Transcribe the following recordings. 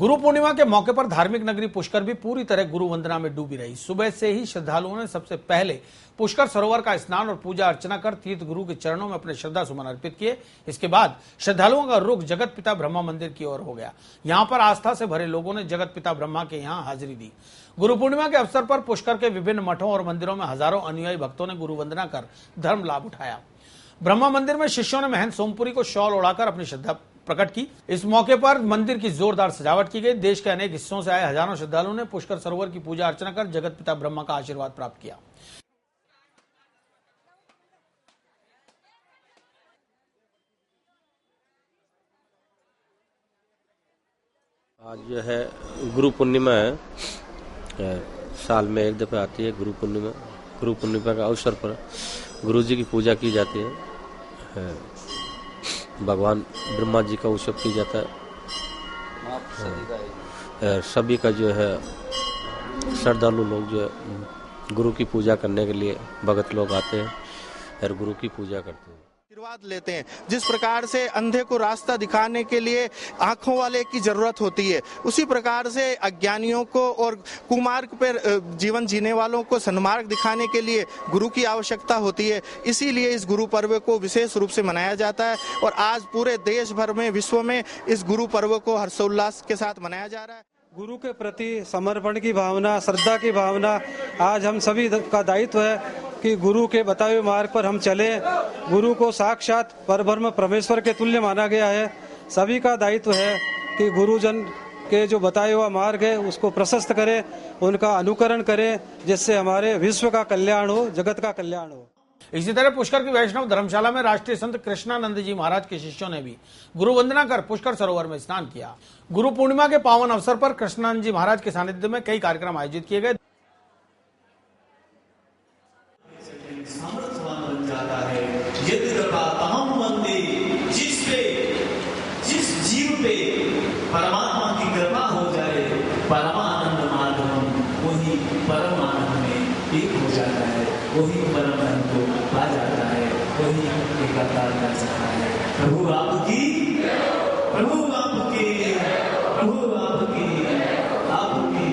गुरु पूर्णिमा के मौके पर धार्मिक नगरी पुष्कर भी पूरी तरह गुरु वंदना में डूबी रही। सुबह से ही श्रद्धालुओं ने सबसे पहले पुष्कर सरोवर का स्नान और पूजा अर्चना कर तीर्थ गुरु के चरणों में अपने श्रद्धा सुमन अर्पित किए। इसके बाद श्रद्धालुओं का रुख जगत पिता ब्रह्मा मंदिर की ओर हो गया। यहाँ पर आस्था से भरे लोगों ने जगत पिता ब्रह्मा के यहाँ हाजिरी दी। गुरु पूर्णिमा के अवसर पर पुष्कर के विभिन्न मठों और मंदिरों में हजारों अनुयायी भक्तों ने गुरु वंदना कर धर्म लाभ उठाया। ब्रह्मा मंदिर में शिष्यों ने महंत सोमपुरी को शॉल ओढ़ाकर अपनी श्रद्धा प्रकट की। इस मौके पर मंदिर की जोरदार सजावट की गई। देश के अनेक हिस्सों से आए हजारों श्रद्धालुओं ने पुष्कर सरोवर की पूजा अर्चना कर जगत पिता ब्रह्मा का आशीर्वाद प्राप्त किया। आज जो है गुरु पूर्णिमा है, साल में एक दफे आती है गुरु पूर्णिमा। गुरु पूर्णिमा का अवसर पर गुरु जी की पूजा की जाती है, भगवान ब्रह्मा जी का उत्सव की जाता है। सभी का जो है श्रद्धालु लोग जो है गुरु की पूजा करने के लिए भगत लोग आते हैं और गुरु की पूजा करते हैं, आशीर्वाद लेते हैं। जिस प्रकार से अंधे को रास्ता दिखाने के लिए आंखों वाले की जरूरत होती है, उसी प्रकार से अज्ञानियों को और कुमार्ग पर जीवन जीने वालों को सन्मार्ग दिखाने के लिए गुरु की आवश्यकता होती है। इसीलिए इस गुरु पर्व को विशेष रूप से मनाया जाता है और आज पूरे देश भर में, विश्व में इस गुरु पर्व को हर्षोल्लास के साथ मनाया जा रहा है। गुरु के प्रति समर्पण की भावना, श्रद्धा की भावना आज हम सभी का दायित्व है कि गुरु के बताए हुए मार्ग पर हम चले। गुरु को साक्षात परब्रह्म परमेश्वर के तुल्य माना गया है। सभी का दायित्व है कि गुरुजन के जो बताया हुआ मार्ग है उसको प्रशस्त करें, उनका अनुकरण करें, जिससे हमारे विश्व का कल्याण हो, जगत का कल्याण हो। इसी तरह पुष्कर की वैष्णव धर्मशाला में राष्ट्रीय संत कृष्णानंद जी महाराज के शिष्यों ने भी गुरु वंदना कर पुष्कर सरोवर में स्नान किया। गुरु पूर्णिमा के पावन अवसर पर कृष्णानंद जी महाराज के सानिध्य में कई कार्यक्रम आयोजित किए गए। जिस जीव पे परमात्मा की कृपा हो जाए, परमानंद माधवम, वही परम आनंद में एक हो जाता है, वही परम धन को पा जाता है, वही एकाकार कर सकता है। प्रभु आपकी, प्रभु आपकी, प्रभु आपकी, आपकी।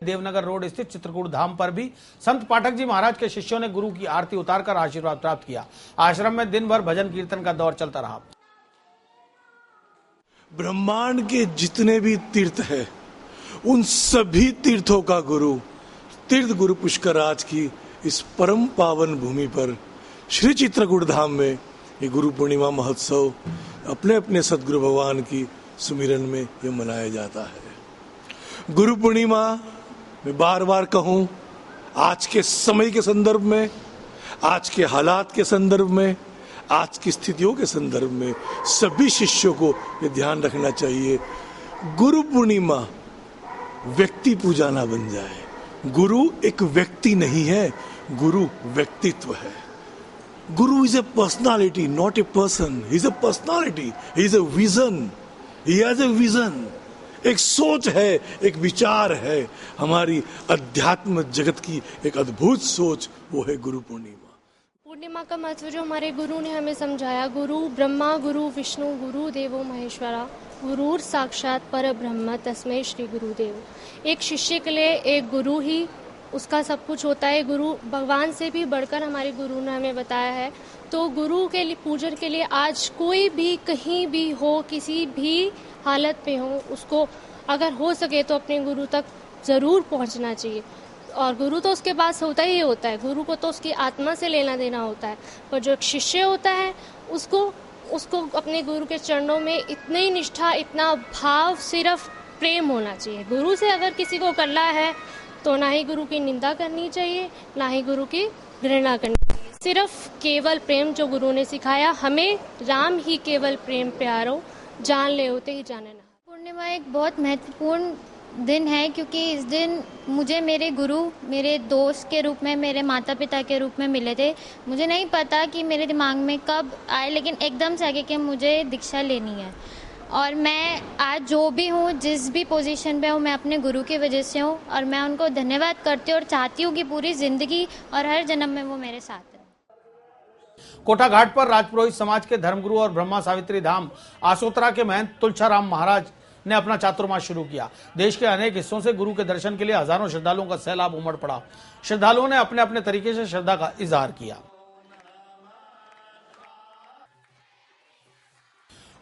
देवनगर रोड स्थित चित्रकूट धाम पर भी संत पाठक जी महाराज के शिष्यों ने गुरु की आरती उतारकर आशीर्वाद प्राप्त किया। आश्रम में दिन भर भजन कीर्तन का दौर चलता रहा। ब्रह्मांड के जितने भी तीर्थ है, उन सभी तीर्थों का गुरु, तीर्थ गुरु पुष्कराज की इस परम पावन भूमि पर श्री चित्रकूट धाम में ये गुरु पूर्णिमा महोत्सव अपने अपने सदगुरु भगवान की सुमिरन में ये मनाया जाता है। गुरु पूर्णिमा मैं बार बार कहूं, आज के समय के संदर्भ में, आज के हालात के संदर्भ में, आज की स्थितियों के संदर्भ में सभी शिष्यों को ये ध्यान रखना चाहिए, गुरु पूर्णिमा व्यक्ति पूजा ना बन जाए। गुरु एक व्यक्ति नहीं है, गुरु व्यक्तित्व है। गुरु is a personality, not a person. He is a personality, he is a vision, he has a vision. एक सोच है, एक विचार है, हमारी अध्यात्म जगत की एक अद्भुत सोच, वो है गुरु पूर्णिमा। पूर्णिमा का महत्व जो हमारे गुरु ने हमें समझाया, गुरु ब्रह्मा, गुरु विष्णु, गुरु देवो महेश्वरा, गुरुर साक्षात पर ब्रह्म तस्मै श्री गुरुदेव। एक शिष्य के लिए एक गुरु ही उसका सब कुछ होता है। गुरु भगवान से भी बढ़कर हमारे गुरु ने हमें बताया है। तो गुरु के लिए, पूजन के लिए आज कोई भी कहीं भी हो, किसी भी हालत में हो, उसको अगर हो सके तो अपने गुरु तक जरूर पहुंचना चाहिए। और गुरु तो उसके पास होता ही होता है, गुरु को तो उसकी आत्मा से लेना देना होता है। पर जो एक शिष्य होता है उसको अपने गुरु के चरणों में इतनी ही निष्ठा, इतना भाव, सिर्फ प्रेम होना चाहिए। गुरु से अगर किसी को करना है तो ना ही गुरु की निंदा करनी चाहिए, ना ही गुरु की घृणा करनी चाहिए। सिर्फ केवल प्रेम जो गुरु ने सिखाया हमें, राम ही केवल प्रेम प्यारो, जान ले होते ही जाने ना। पूर्णिमा एक बहुत महत्वपूर्ण दिन है, क्योंकि इस दिन मुझे मेरे गुरु मेरे दोस्त के रूप में, मेरे माता पिता के रूप में मिले थे। मुझे नहीं पता कि मेरे दिमाग में कब आए, लेकिन एकदम से आगे कि मुझे दीक्षा लेनी है। और मैं आज जो भी हूँ, जिस भी पोजीशन पे हूँ, मैं अपने गुरु की वजह से हूँ और मैं उनको धन्यवाद करती हूँ और चाहती हूँ कि पूरी ज़िंदगी और हर जन्म में वो मेरे साथ हैं। कोठा घाट पर राजपुरोहित समाज के धर्मगुरु और ब्रह्मा सावित्री धाम आसोतरा के महंत तुलछाराम महाराज ने अपना चातुर्मास शुरू किया। देश के अनेक हिस्सों से गुरु के दर्शन के लिए हजारों श्रद्धालुओं का सैलाब उमड़ पड़ा। श्रद्धालुओं ने अपने अपने तरीके से श्रद्धा का इजहार किया।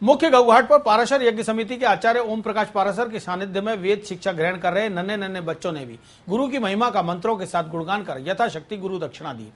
मुख्य गौघाट पर पाराशर यज्ञ समिति के आचार्य ओम प्रकाश पाराशर के सानिध्य में वेद शिक्षा ग्रहण कर रहे नन्हे नन्हे बच्चों ने भी गुरु की महिमा का मंत्रों के साथ गुणगान कर यथाशक्ति गुरु दक्षिणा दी।